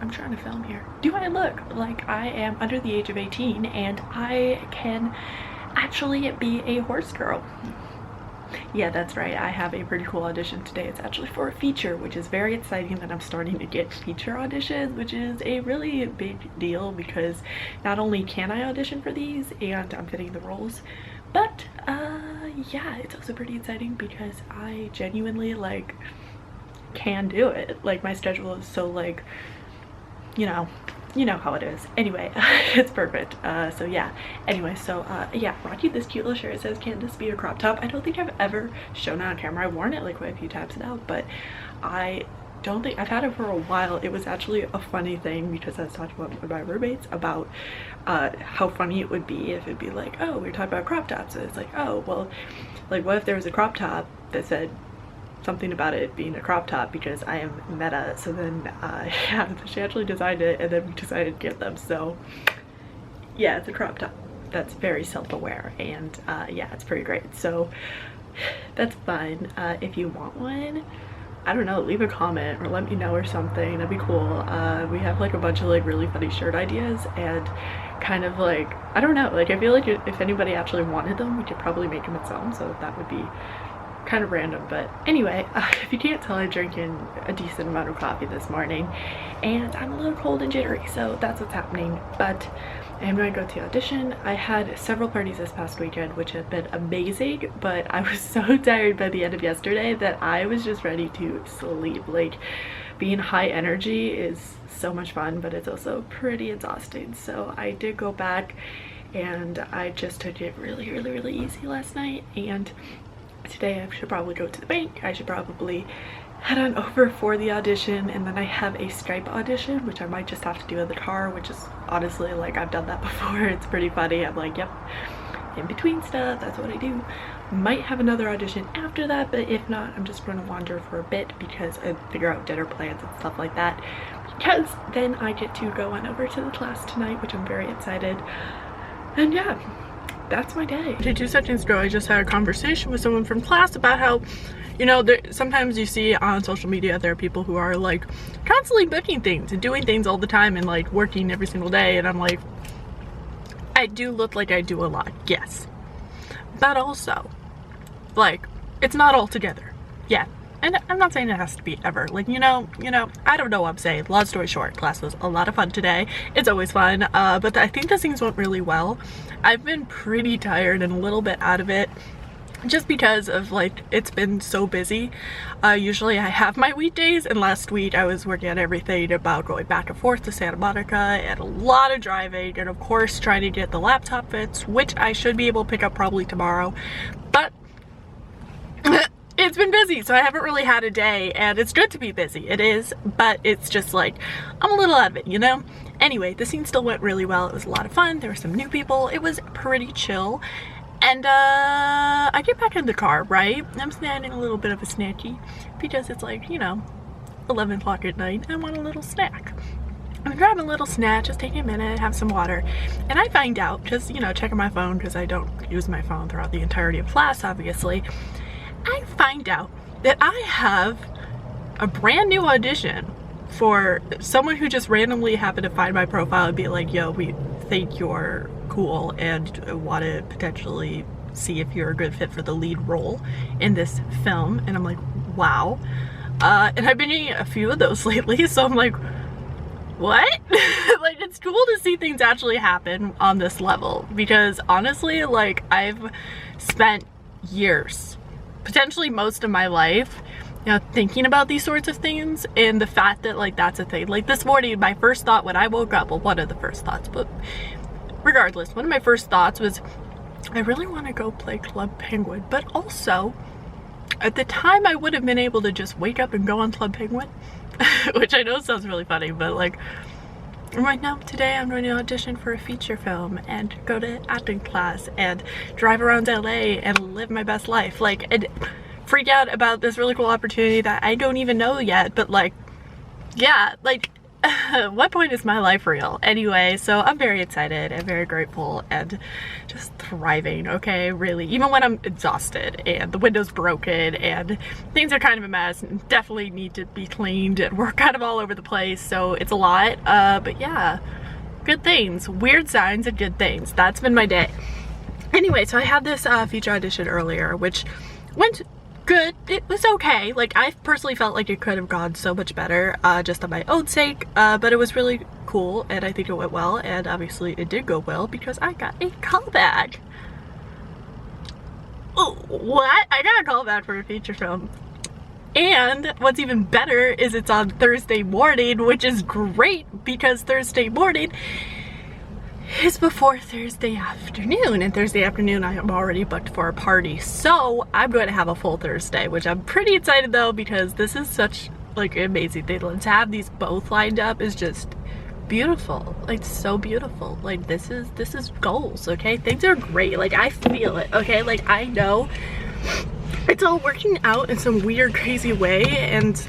I'm trying to film here. Do I look like I am under the age of 18 and I can actually be a horse girl? Yeah, that's right. I have a pretty cool audition today. It's actually for a feature, which is very exciting that I'm starting to get feature auditions, which is a really big deal because not only can I audition for these and I'm fitting the roles, but yeah, it's also pretty exciting because I genuinely like can do it. Like my schedule is so like, you know how it is. Anyway, it's perfect. So yeah, anyway, so yeah, brought you this cute little shirt. It says, "Can this be a crop top?" I don't think I've ever shown it on camera. I've worn it like quite a few times now, but I don't think I've had it for a while. It was actually a funny thing because I was talking about my roommates about how funny it would be if it'd be like, oh, we're talking about crop tops, and it's like, oh well, like what if there was a crop top that said something about it being a crop top, because I am meta. So then yeah, she actually designed it and then we decided to get them. So yeah, it's a crop top that's very self-aware, and yeah, it's pretty great. So that's fun. If you want one, I don't know, leave a comment or let me know or something. That'd be cool. We have like a bunch of like really funny shirt ideas, and kind of like, I don't know, like I feel like if anybody actually wanted them, we could probably make them its own, so that would be kind of random. But anyway, if you can't tell, I'm drinking a decent amount of coffee this morning and I'm a little cold and jittery, so that's what's happening. But I'm going to go to the audition. I had several parties this past weekend which have been amazing, but I was so tired by the end of yesterday that I was just ready to sleep. Like, being high energy is so much fun, but it's also pretty exhausting. So I did go back and I just took it really easy last night, and today I should probably go to the bank. I should probably head on over for the audition, and then I have a Skype audition which I might just have to do in the car, which is honestly, like, I've done that before. It's pretty funny. I'm like, yep, in between stuff, that's what I do. Might have another audition after that, but if not, I'm just going to wander for a bit because I figure out dinner plans and stuff like that, because then I get to go on over to the class tonight, which I'm very excited. And yeah, that's my day. Okay, 2 seconds ago I just had a conversation with someone from class about how, you know, sometimes you see on social media there are people who are like constantly booking things and doing things all the time and like working every single day, and I'm like, I do look like I do a lot, yes, but also like it's not all together yet. And I'm not saying it has to be ever, like, you know, I don't know what I'm saying. Long story short, class was a lot of fun today. It's always fun, but I think the things went really well. I've been pretty tired and a little bit out of it just because of, like, it's been so busy. Usually I have my weekdays, and last week I was working on everything about going back and forth to Santa Monica and a lot of driving, and of course trying to get the laptop fits, which I should be able to pick up probably tomorrow, but it's been busy, so I haven't really had a day, and it's good to be busy. It is, but it's just like, I'm a little out of it, you know? Anyway, the scene still went really well. It was a lot of fun. There were some new people. It was pretty chill. And I get back in the car, right? I'm snagging a little bit of a snacky because it's like, you know, 11 o'clock at night. I want a little snack. I'm grabbing a little snack, just taking a minute, have some water, and I find out, just, you know, checking my phone because I don't use my phone throughout the entirety of class, obviously. I find out that I have a brand new audition for someone who just randomly happened to find my profile and be like, yo, we think you're cool and want to potentially see if you're a good fit for the lead role in this film. And I'm like, wow. And I've been getting a few of those lately, so I'm like, what? Like, it's cool to see things actually happen on this level, because honestly, like, I've spent years, potentially most of my life, you know, thinking about these sorts of things, and the fact that, like, that's a thing. Like, this morning, my first thought when I woke up, well, one of the first thoughts, but regardless, one of my first thoughts was, I really want to go play Club Penguin, but also, at the time, I would have been able to just wake up and go on Club Penguin, which I know sounds really funny, but, like, right now, today I'm going to audition for a feature film and go to acting class and drive around LA and live my best life, like, and freak out about this really cool opportunity that I don't even know yet, but, like, yeah, like, at what point is my life real? Anyway, so I'm very excited and very grateful and just thriving, okay, really. Even when I'm exhausted and the window's broken and things are kind of a mess and definitely need to be cleaned and we're kind of all over the place, so it's a lot, but yeah, good things, weird signs and good things. That's been my day. Anyway, so I had this feature audition earlier, which went good. It was okay. Like, I personally felt like it could have gone so much better, just on my own sake, but it was really cool and I think it went well, and obviously it did go well because I got a callback. Oh, what? I got a callback for a feature film. And what's even better is it's on Thursday morning, which is great because Thursday morning is before Thursday afternoon, and Thursday afternoon I am already booked for a party, so I'm going to have a full Thursday, which I'm pretty excited though because this is such like an amazing thing. To have these both lined up is just beautiful, like so beautiful. Like this is goals, okay? Things are great, like I feel it, okay? Like I know it's all working out in some weird crazy way and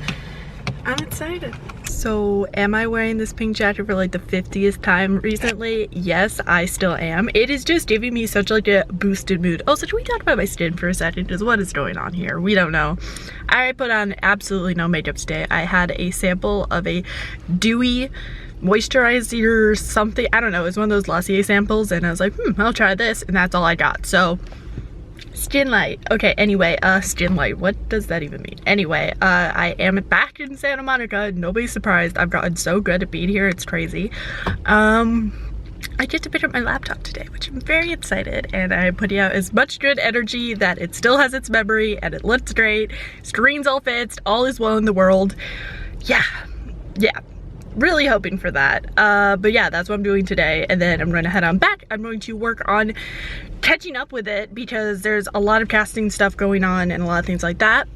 I'm excited. So am I wearing this pink jacket for like the 50th time recently? Yes, I still am. It is just giving me such like a boosted mood. Also, should we talk about my skin for a second? Because what is going on here? We don't know. I put on absolutely no makeup today. I had a sample of a dewy moisturizer something. I don't know. It was one of those Glossier samples and I was like, I'll try this, and that's all I got. So skin light. Okay, anyway, skin light. What does that even mean? Anyway, I am back in Santa Monica. Nobody's surprised. I've gotten so good at being here. It's crazy. I get to pick up my laptop today, which I'm very excited, and I'm putting out as much good energy that it still has its memory and it looks great. Screen's all fixed. All is well in the world. Yeah. Really hoping for that. But yeah, that's what I'm doing today, and then I'm going to head on back. I'm going to work on catching up with it because there's a lot of casting stuff going on and a lot of things like that.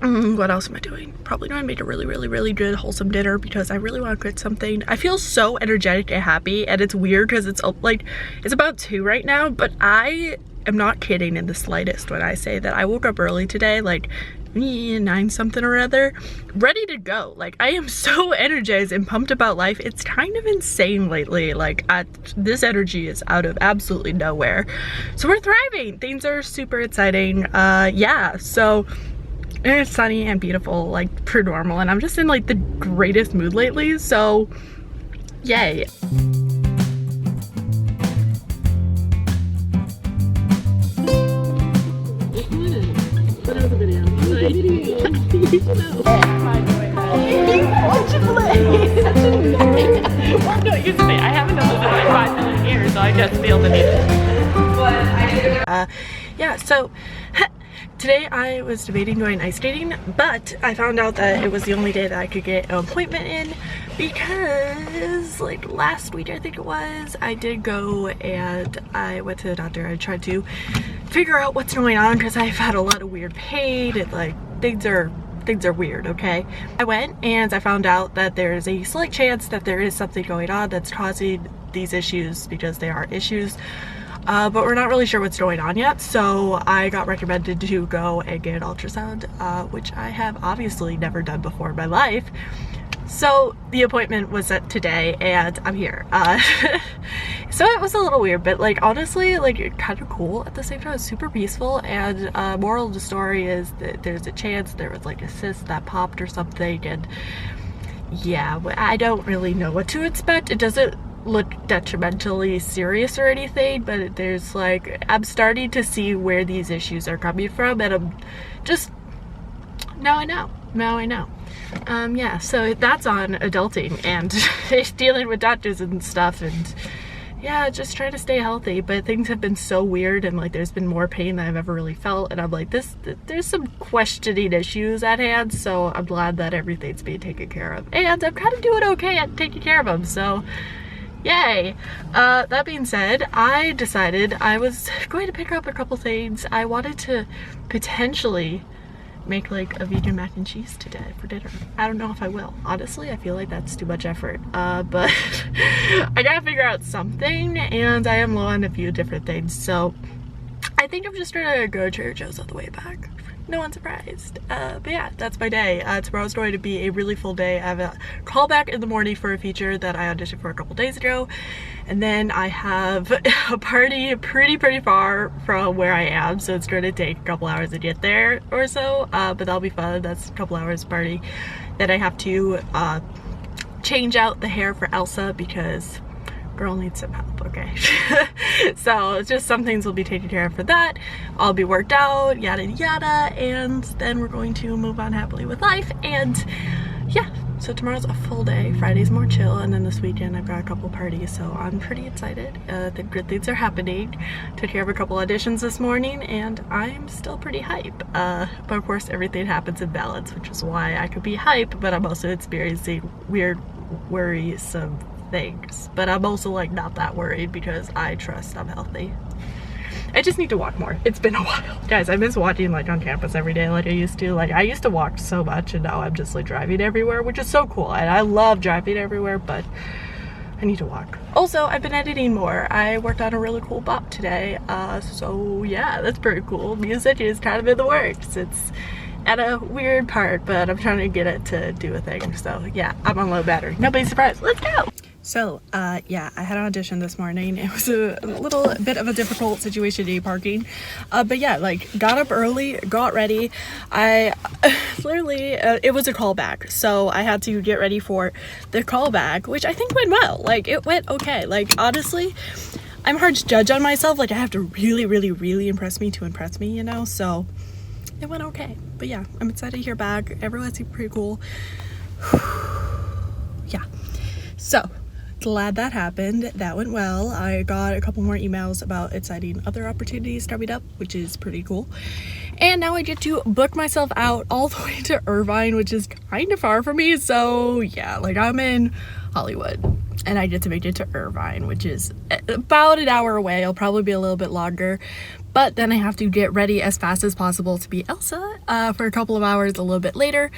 What else am I doing? Probably gonna make a really good wholesome dinner because I really want to cook something. I feel so energetic and happy, and it's weird because it's like it's about 2 right now, but I am not kidding in the slightest when I say that I woke up early today, like 9 something or other, ready to go. Like I am so energized and pumped about life. It's kind of insane lately. Like this energy is out of absolutely nowhere, so we're thriving. Things are super exciting. Yeah, so it's sunny and beautiful, like per normal, and I'm just in like the greatest mood lately, so yay. Well, no, you say I haven't done this in like 5 million years, so I just feel the need. Yeah, so today I was debating going ice skating, but I found out that it was the only day that I could get an appointment in because like last week I think it was, I did go and I went to the doctor. I tried to figure out what's going on because I've had a lot of weird pain and like things are weird, okay? I went and I found out that there's a slight chance that there is something going on that's causing these issues, because they are issues, but we're not really sure what's going on yet. So I got recommended to go and get an ultrasound, which I have obviously never done before in my life. So the appointment was set today and I'm here. So it was a little weird, but like honestly, like kind of cool at the same time. It's super peaceful, and moral of the story is that there's a chance there was like a cyst that popped or something, and yeah, I don't really know what to expect. It doesn't look detrimentally serious or anything, but there's like, I'm starting to see where these issues are coming from, and I'm just, now I know. Yeah, so that's on adulting and dealing with doctors and stuff, and yeah, just trying to stay healthy. But things have been so weird, and like there's been more pain than I've ever really felt, and I'm like, there's some questioning issues at hand, so I'm glad that everything's being taken care of, and I'm kind of doing okay at taking care of them, so yay. That being said, I decided I was going to pick up a couple things. I wanted to potentially make like a vegan mac and cheese today for dinner. I don't know if I will. Honestly, I feel like that's too much effort. But I gotta figure out something, and I am low on a few different things. So I think I'm just gonna go to Trader Joe's on the way back. no one's surprised. But yeah, that's my day. Tomorrow's going to be a really full day. I have a callback in the morning for a feature that I auditioned for a couple days ago, and then I have a party pretty far from where I am, so it's going to take a couple hours to get there or so, but that'll be fun. That's a couple hours party. Then I have to change out the hair for Elsa because girl needs some help, okay? So just some things will be taken care of for that. I'll be worked out, yada yada, and then we're going to move on happily with life. And yeah, so tomorrow's a full day. Friday's more chill, and then this weekend I've got a couple parties, so I'm pretty excited. The good things are happening. Took care of a couple auditions this morning, and I'm still pretty hype. But of course everything happens in balance, which is why I could be hype, but I'm also experiencing weird, worrisome things. But I'm also like not that worried because I trust I'm healthy. I just need to walk more. It's been a while. Guys, I miss walking like on campus every day like I used to. Like I used to walk so much, and now I'm just like driving everywhere, which is so cool. And I love driving everywhere, but I need to walk. Also, I've been editing more. I worked on a really cool bop today. So yeah, that's pretty cool. Music is kind of in the works. It's at a weird part, but I'm trying to get it to do a thing. So yeah, I'm on low battery. Nobody's surprised. Let's go! So, yeah, I had an audition this morning. It was a little bit of a difficult situation to parking. But yeah, like, got up early, got ready. I literally, it was a callback. So I had to get ready for the callback, which I think went well. Like, it went okay. Like, honestly, I'm hard to judge on myself. Like, I have to really impress me to impress me, you know? So it went okay. But yeah, I'm excited to hear back. Everyone seemed pretty cool. Yeah. So glad that happened. That went well. I got a couple more emails about exciting other opportunities coming up, which is pretty cool. And now I get to book myself out all the way to Irvine, which is kind of far from me. So yeah, like I'm in Hollywood and I get to make it to Irvine, which is about an hour away. It'll probably be a little bit longer, but then I have to get ready as fast as possible to be Elsa for a couple of hours a little bit later.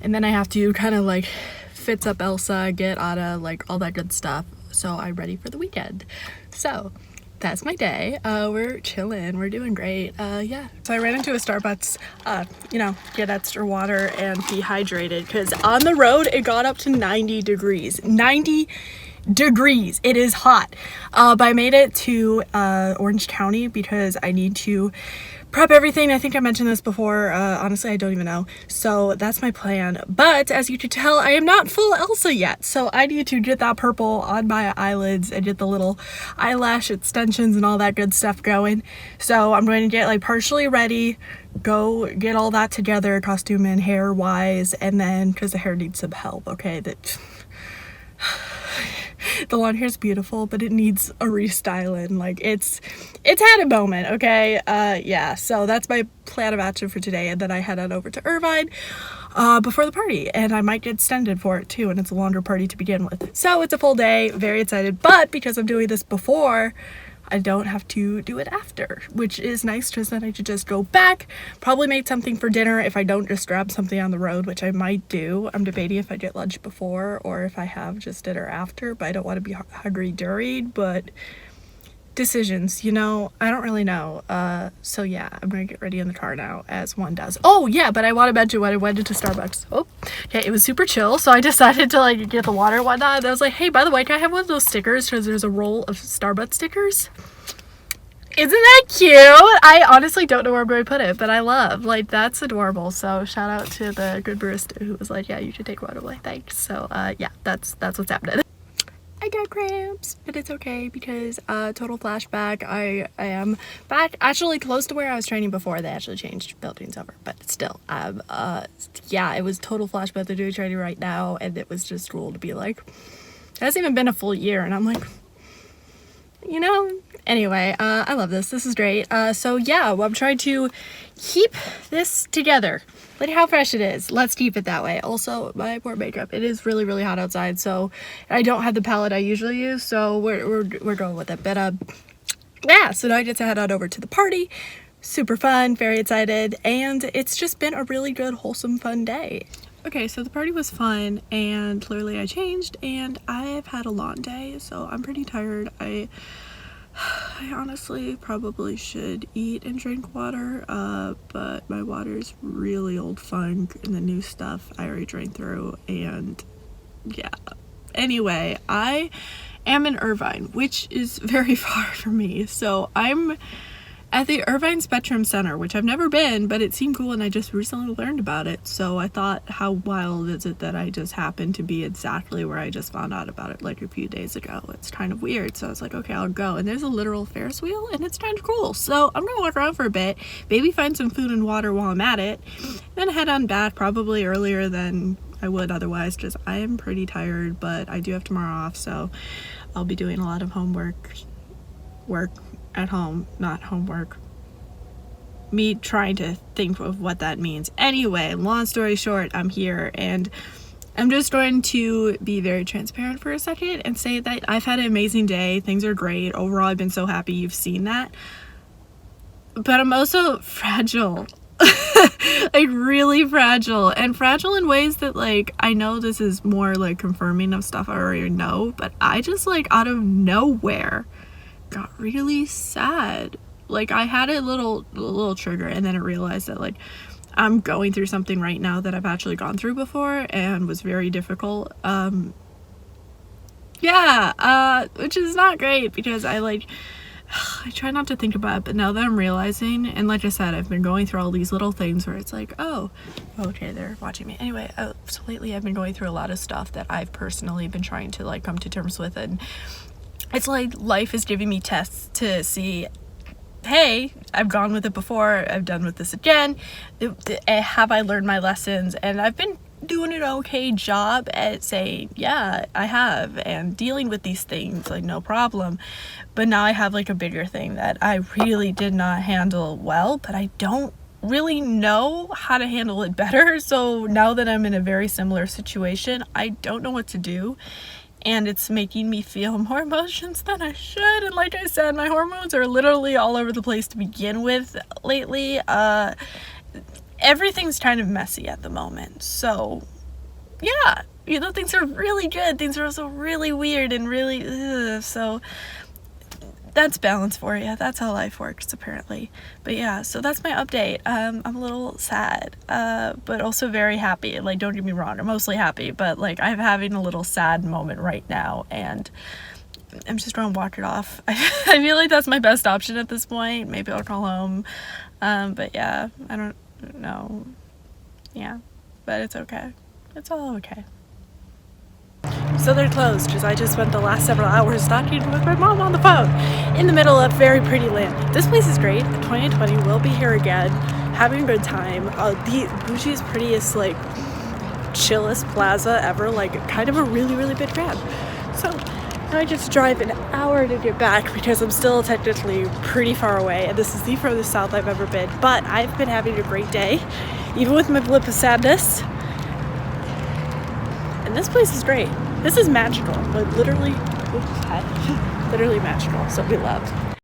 And then I have to kind of like fits up Elsa, get Anna, like all that good stuff. So I'm ready for the weekend. So that's my day. We're chilling, we're doing great. Yeah. So I ran into a Starbucks, you know, get extra water and be hydrated because on the road it got up to 90 degrees. 90 degrees. It is hot. But I made it to Orange County because I need to prep everything. I think I mentioned this before. Honestly, I don't even know. So that's my plan. But as you can tell, I am not full Elsa yet. So I need to get that purple on my eyelids and get the little eyelash extensions and all that good stuff going. So I'm going to get like partially ready, go get all that together, costume and hair wise, and then because the hair needs some help. Okay, the long hair is beautiful, but it needs a restyling. Like it's had a moment, okay? Yeah, so that's my plan of action for today, and then I head on over to Irvine before the party, and I might get extended for it too, and it's a longer party to begin with. So it's a full day, very excited, but because I'm doing this before, I don't have to do it after, which is nice because then I could just go back, probably make something for dinner if I don't just grab something on the road, which I might do. I'm debating if I get lunch before or if I have just dinner after, but I don't want to be hungry during. But decisions, you know, I don't really know. So yeah, I'm gonna get ready in the car now, as one does. Oh yeah, but I want to mention when I went into Starbucks. Oh, okay, it was super chill, so I decided to like get the water and whatnot. And I was like, hey, by the way, can I have one of those stickers? Because there's a roll of Starbucks stickers. Isn't that cute? I honestly don't know where I'm going to put it, but I love, like, that's adorable. So shout out to the good barista who was like, yeah, you should take one. I'm like, thanks. So yeah, that's what's happening. I got cramps, but it's okay because total flashback. I am back actually close to where I was training before they actually changed buildings over, but still, yeah, it was total flashback. They're doing training right now, and it was just cool to be like, it hasn't even been a full year, and I'm like, you know, anyway, I love this. This is great. So yeah, well, I'm trying to keep this together. Look how fresh it is. Let's keep it that way. Also, my poor makeup. It is really hot outside, so I don't have the palette I usually use, so we're going with it. But yeah, so now I get to head on over to the party. Super fun, very excited, and it's just been a really good, wholesome, fun day. Okay, so the party was fun, and clearly I changed, and I've had a long day, so I'm pretty tired. I honestly probably should eat and drink water, but my water's really old funk, and the new stuff I already drank through, and yeah. Anyway, I am in Irvine, which is very far from me, so I'm at the Irvine Spectrum Center, which I've never been, but it seemed cool and I just recently learned about it. So I thought, how wild is it that I just happened to be exactly where I just found out about it like a few days ago. It's kind of weird. So I was like, okay, I'll go. And there's a literal Ferris wheel and it's kind of cool. So I'm gonna walk around for a bit, maybe find some food and water while I'm at it, then head on back probably earlier than I would otherwise, because I am pretty tired, but I do have tomorrow off, so I'll be doing a lot of work at home, not homework. Me trying to think of what that means. Anyway, long story short, I'm here and I'm just going to be very transparent for a second and say that I've had an amazing day. Things are great. Overall, I've been so happy you've seen that. But I'm also fragile. Like really fragile, and fragile in ways that, like, I know this is more like confirming of stuff I already know, but I just, like, out of nowhere got really sad. Like, I had a little trigger, and then I realized that, like, I'm going through something right now that I've actually gone through before and was very difficult. Which is not great because I try not to think about it, but now that I'm realizing, and like I said, I've been going through all these little things where it's like, oh, okay, they're watching me. Anyway, so lately I've been going through a lot of stuff that I've personally been trying to, like, come to terms with, and it's like life is giving me tests to see, hey, I've gone with it before, I've done with this again, have I learned my lessons? And I've been doing an okay job at saying, yeah, I have, and dealing with these things, like, no problem. But now I have, like, a bigger thing that I really did not handle well, but I don't really know how to handle it better. So now that I'm in a very similar situation, I don't know what to do. And it's making me feel more emotions than I should. And like I said, my hormones are literally all over the place to begin with lately. Everything's kind of messy at the moment. So, yeah, things are really good. Things are also really weird and really, so that's balance for you. That's how life works, apparently. But yeah, so that's my update. I'm a little sad, but also very happy. Like, don't get me wrong, I'm mostly happy, but, like, I'm having a little sad moment right now, and I'm just trying to walk it off. I feel like that's my best option at this point. Maybe I'll call home. But yeah, I don't know. Yeah, but it's okay. It's all okay. So they're closed because I just spent the last several hours talking with my mom on the phone in the middle of very pretty land. This place is great. 2020 will be here again, having a good time. The bougiest, prettiest, like, chillest plaza ever, like, kind of a really, really big grab. So I just drive an hour to get back because I'm still technically pretty far away, and this is the furthest south I've ever been. But I've been having a great day, even with my blip of sadness. And this place is great. This is magical, like literally magical, so we love.